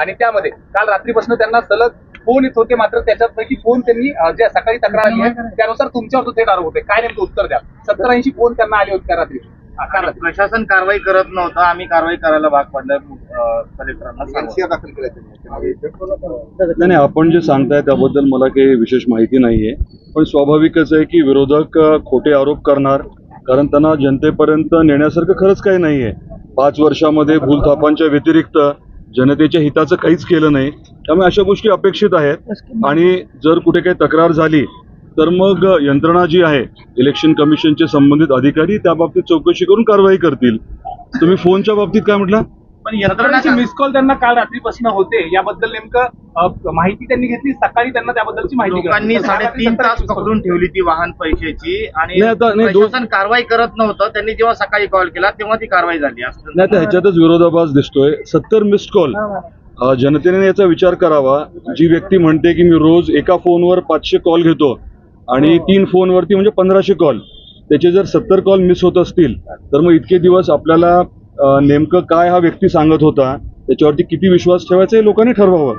आणि त्यामध्ये काल रात्रीपासून त्यांना सलग फोन येत होते, मात्र त्याच्यापैकी फोन त्यांनी ज्या सकाळी तक्रार आली आहे त्यानुसार तुमच्यावर थेट आरोप होते. काय नेमकं उत्तर द्या? 70-80 फोन त्यांना आले होते त्या रात्री. प्रशासन कारवाई करत नव्हतं, आम्ही कारवाई करायला भाग पडलं. कलेक्टरांना दाखल नाही, आपण जे सांगताय त्याबद्दल मला काही विशेष माहिती नाहीये, पण स्वाभाविकच आहे की विरोधक खोटे आरोप करणार, कारण त्यांना जनतेपर्यंत नेण्यासारखं खरंच काही नाहीये. 5 वर्षामध्ये भूलथापांच्या व्यतिरिक्त जनतेच्या हिताचं काहीच केलं नाही. त्यामुळे अशा गोष्टी अपेक्षित आहेत आणि जर कुठे काही तक्रार झाली तर मग यंत्रणा जी आहे इलेक्शन कमिशनचे संबंधित अधिकारी त्या बाबतीत चौकशी करून कारवाई करतील. तुम्ही फोनच्या बाबतीत काय म्हटलं? पण यंत्रणाची मिस कॉल त्यांना काल रात्रीपासून होते, याबद्दल नेमकं माहिती त्यांनी घेतली. सकाळी त्यांना त्याबद्दलची माहिती लोकांनी 3.5 तास पकडून ठेवली ती वाहन पैशाची आणि नाही, प्रशासन कारवाई करत नव्हतं. त्यांनी जेव्हा सकाळी कॉल केला तेव्हा ती कारवाई झाली. नाही, तर ह्याच्यातच विरोधाभास दिसतोय. 70 मिस्ड कॉल. जनतेने याचा विचार करावा. जी व्यक्ती म्हणते की मी रोज एका फोनवर 500 कॉल घेतो आणि 3 फोनवरती म्हणजे 1500 कॉल, त्याचे जर 70 कॉल मिस होत असतील तर मग इतके दिवस आपल्याला नेमकं काय हा व्यक्ती सांगत होता त्याच्यावरती किती विश्वास ठेवायचा हे लोकांनी ठरवावं.